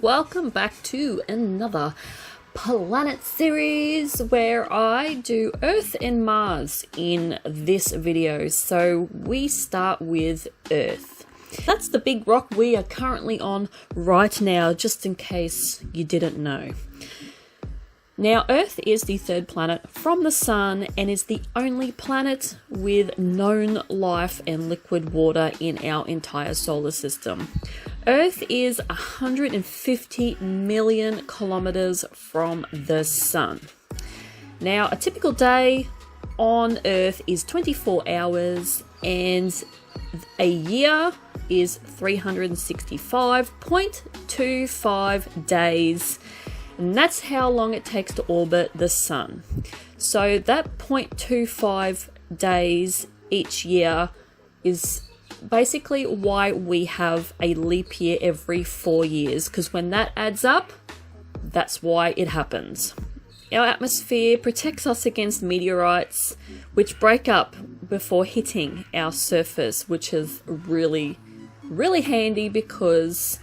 welcome back to another planet series where I do Earth and Mars in this video. So we start with Earth. That's the big rock we are currently on right now, just in case you didn't know. Now, Earth is the third planet from the Sun and is the only planet with known life and liquid water in our entire solar system. Earth is 150 million kilometers from the Sun. Now, a typical day on Earth is 24 hours and a year is 365.25 days. And that's how long it takes to orbit the Sun. So that 0.25 days each year is basically why we have a leap year every 4 years, because when that adds up, that's why it happens. Our atmosphere protects us against meteorites, which break up before hitting our surface, which is really, really handy because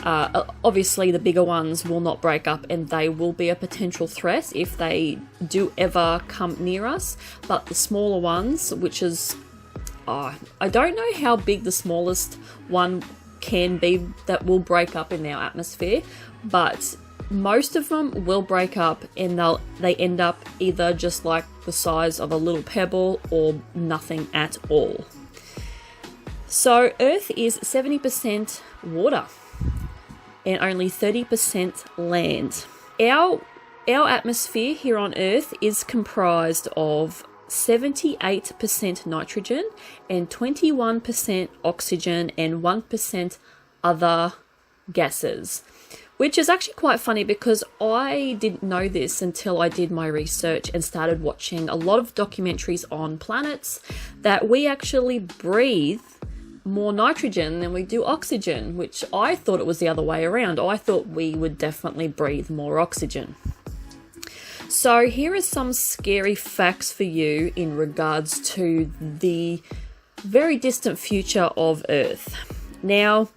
obviously the bigger ones will not break up and they will be a potential threat if they do ever come near us. But the smaller ones, which is, I don't know how big the smallest one can be that will break up in our atmosphere, but most of them will break up and they end up either just like the size of a little pebble or nothing at all. So Earth is 70% water and only 30% land. Our atmosphere here on Earth is comprised of 78% nitrogen and 21% oxygen and 1% other gases, which is actually quite funny because I didn't know this until I did my research and started watching a lot of documentaries on planets, that we actually breathe more nitrogen than we do oxygen, which I thought it was the other way around. I thought we would definitely breathe more oxygen. So here are some scary facts for you in regards to the very distant future of Earth. Now,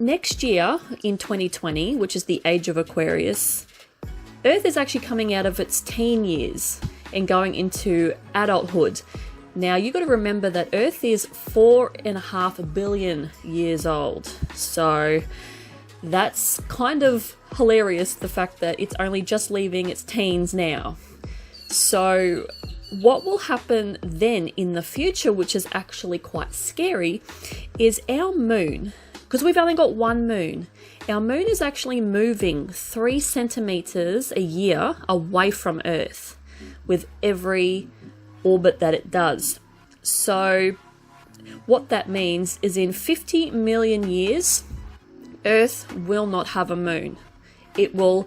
next year in 2020, which is the age of Aquarius, Earth is actually coming out of its teen years and going into adulthood. Now, you got to remember that Earth is 4.5 billion years old. So that's kind of hilarious, the fact that it's only just leaving its teens now. So what will happen then in the future, which is actually quite scary, is our moon, because we've only got one moon, our moon is actually moving 3 centimeters a year away from Earth with every orbit that it does. So what that means is in 50 million years, Earth will not have a moon. It'll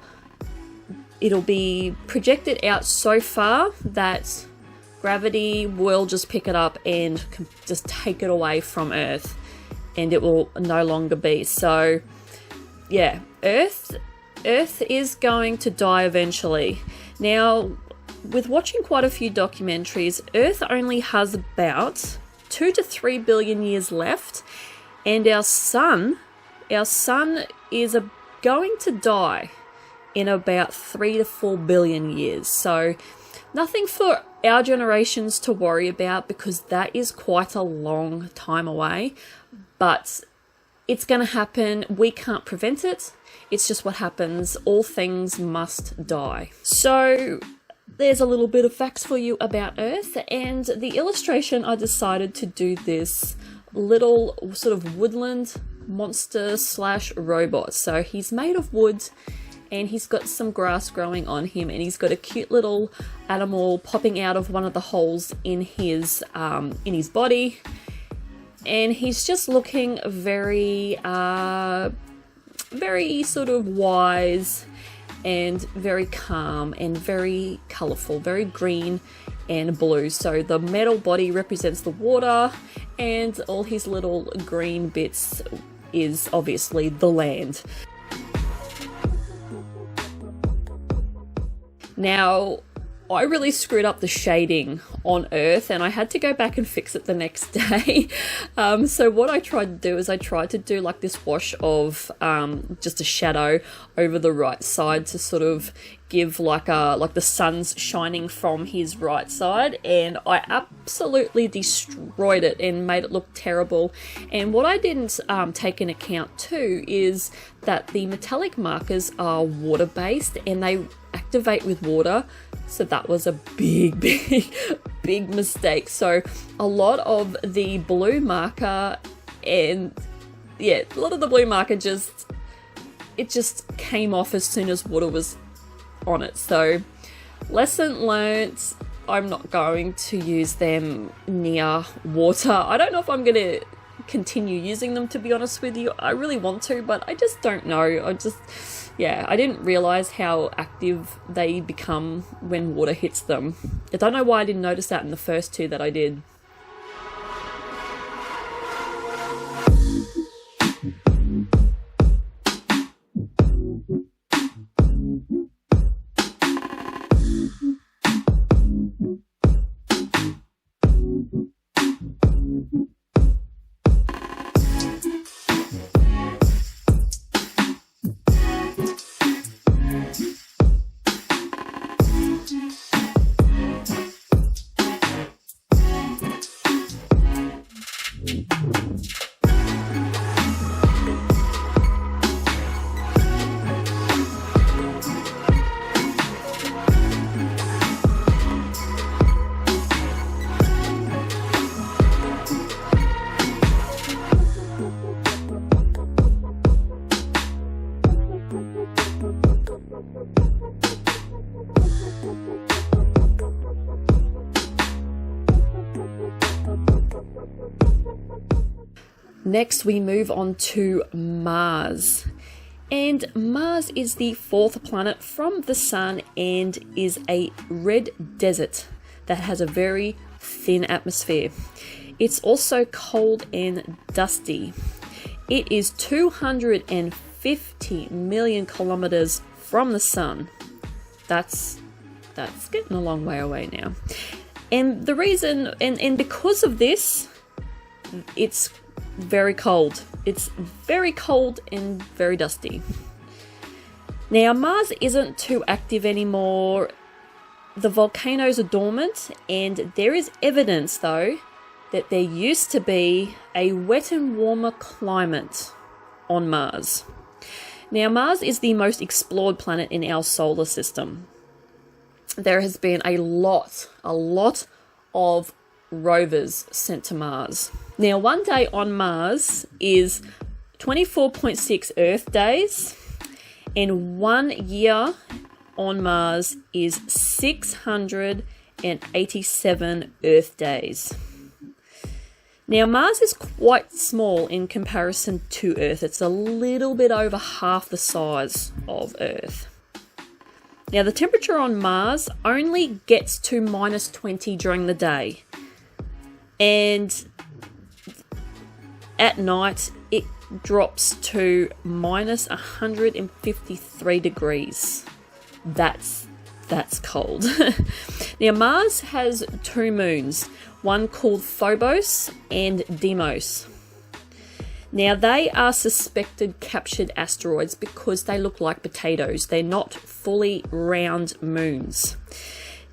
be projected out so far that gravity will just pick it up and just take it away from Earth, and it will no longer be. So yeah, Earth is going to die eventually. Now, with watching quite a few documentaries, Earth only has about 2 to 3 billion years left, and our sun is going to die in about 3 to 4 billion years. So nothing for our generations to worry about, because that is quite a long time away, but it's going to happen. We can't prevent it. It's just what happens. All things must die. So there's a little bit of facts for you about Earth, and the illustration, I decided to do this little sort of woodland monster / robot. So he's made of wood and he's got some grass growing on him, and he's got a cute little animal popping out of one of the holes in his body, and he's just looking very sort of wise and very calm and very colourful, very green and blue. So the metal body represents the water, and all his little green bits is obviously the land. Now, I really screwed up the shading on Earth, and I had to go back and fix it the next day. So what I tried to do is I tried to do like this wash of just a shadow over the right side to sort of give like the sun's shining from his right side, and I absolutely destroyed it and made it look terrible. And what I didn't take into account too is that the metallic markers are water based and they activate with water, so that was a big mistake. So a lot of the blue marker just came off as soon as water was on it. So lesson learnt, I'm not going to use them near water. I don't know if I'm going to continue using them, to be honest with you. I really want to, but I just don't know. I didn't realize how active they become when water hits them. I don't know why I didn't notice that in the first two that I did. Next, we move on to Mars. And Mars is the fourth planet from the Sun and is a red desert that has a very thin atmosphere. It's also cold and dusty. It is 250 million kilometers from the Sun. That's getting a long way away now. And the reason, and because of this, it's very cold. It's very cold and very dusty. Now, Mars isn't too active anymore. The volcanoes are dormant, and there is evidence, though, that there used to be a wet and warmer climate on Mars. Now, Mars is the most explored planet in our solar system. There has been a lot of rovers sent to Mars. Now, one day on Mars is 24.6 Earth days, and 1 year on Mars is 687 Earth days. Now, Mars is quite small in comparison to Earth. It's a little bit over half the size of Earth. Now, the temperature on Mars only gets to -20 during the day. And at night, it drops to -153 degrees. That's cold. Now, Mars has two moons, one called Phobos and Deimos. Now, they are suspected captured asteroids because they look like potatoes. They're not fully round moons.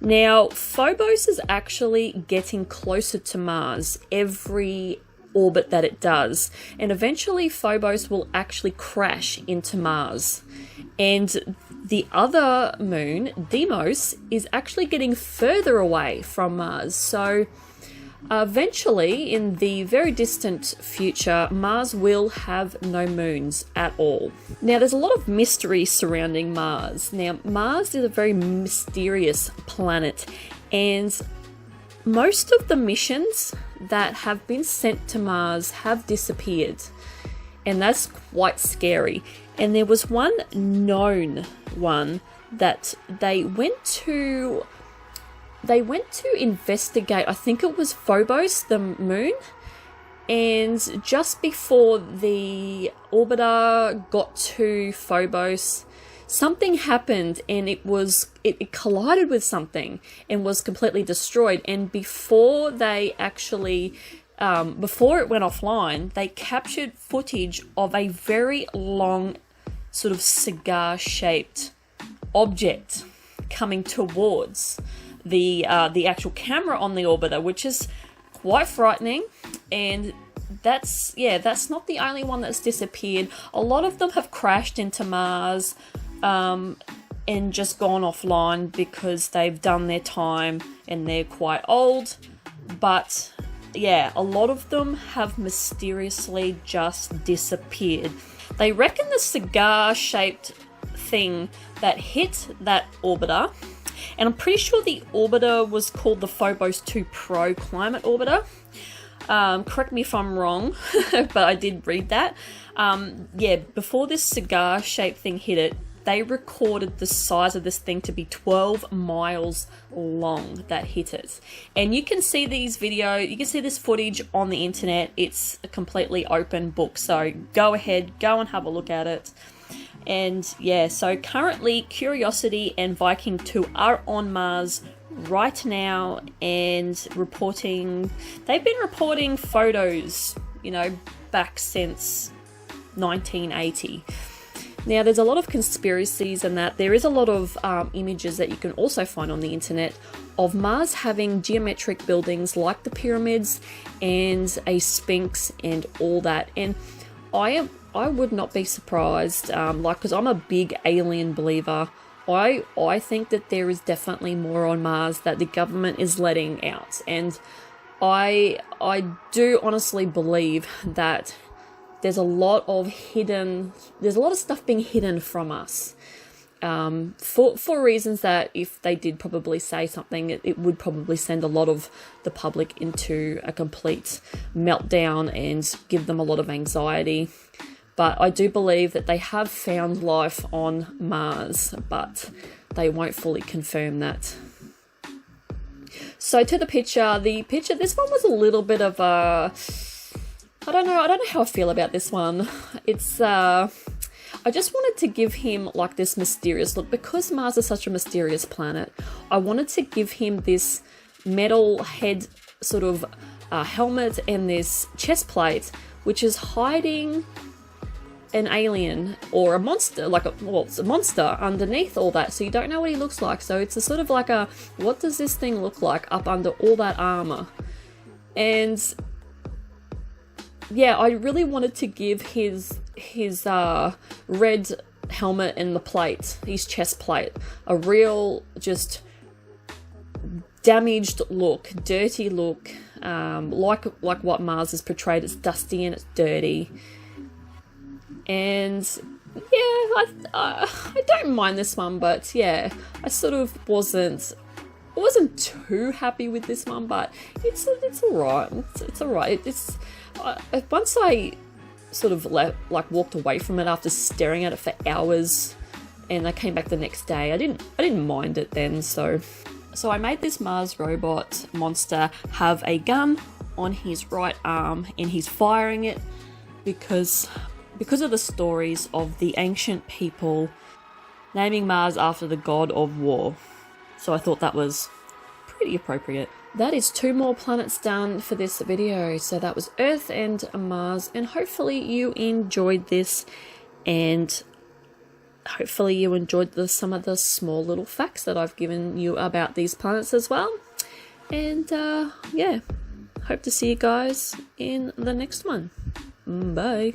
Now, Phobos is actually getting closer to Mars every orbit that it does, and eventually Phobos will actually crash into Mars. And the other moon, Deimos, is actually getting further away from Mars. So eventually, in the very distant future, Mars will have no moons at all. Now, there's a lot of mystery surrounding Mars. Now, Mars is a very mysterious planet, and most of the missions that have been sent to Mars have disappeared, and that's quite scary. And there was one known one that they went to investigate. I think it was Phobos, the moon, and just before the orbiter got to Phobos, something happened and it collided with something and was completely destroyed. And before they actually, before it went offline, they captured footage of a very long, sort of cigar-shaped object coming towards the actual camera on the orbiter, which is quite frightening. And that's not the only one that's disappeared. A lot of them have crashed into Mars and just gone offline because they've done their time and they're quite old. But yeah, a lot of them have mysteriously just disappeared. They reckon the cigar-shaped thing that hit that orbiter, and I'm pretty sure the orbiter was called the Phobos 2 Pro Climate Orbiter. Correct me if I'm wrong, but I did read that. Yeah, before this cigar-shaped thing hit it, they recorded the size of this thing to be 12 miles long that hit it. And you can see you can see this footage on the internet. It's a completely open book, so go ahead, go and have a look at it. And yeah, so currently Curiosity and Viking 2 are on Mars right now and they've been reporting photos, back since 1980. Now, there's a lot of conspiracies and that there is a lot of images that you can also find on the internet of Mars having geometric buildings like the pyramids and a sphinx and all that. And I would not be surprised, because I'm a big alien believer. I think that there is definitely more on Mars that the government is letting out. And I do honestly believe that there's a lot of stuff being hidden from us, for reasons that if they did probably say something, it would probably send a lot of the public into a complete meltdown and give them a lot of anxiety. But I do believe that they have found life on Mars, but they won't fully confirm that. So to the picture, this one was a little bit of a, I don't know how I feel about this one. It's, I just wanted to give him like this mysterious look. Because Mars is such a mysterious planet, I wanted to give him this metal head sort of helmet and this chest plate, which is hiding an alien or a monster, it's a monster underneath all that, so you don't know what he looks like. So it's a sort of like a, what does this thing look like up under all that armor? And yeah, I really wanted to give his red helmet and the plate, his chest plate, a real just damaged look, dirty look, like what Mars is portrayed. It's dusty and it's dirty. And yeah, I don't mind this one, but yeah, I sort of wasn't too happy with this one, but it's alright. It's alright. Once I sort of walked away from it after staring at it for hours, and I came back the next day, I didn't mind it then. So I made this Mars robot monster have a gun on his right arm, and he's firing it because of the stories of the ancient people naming Mars after the god of war. So I thought that was pretty appropriate. That is 2 more planets done for this video. So that was Earth and Mars, and hopefully you enjoyed this, and hopefully you enjoyed some of the small little facts that I've given you about these planets as well. And yeah, hope to see you guys in the next one. Bye.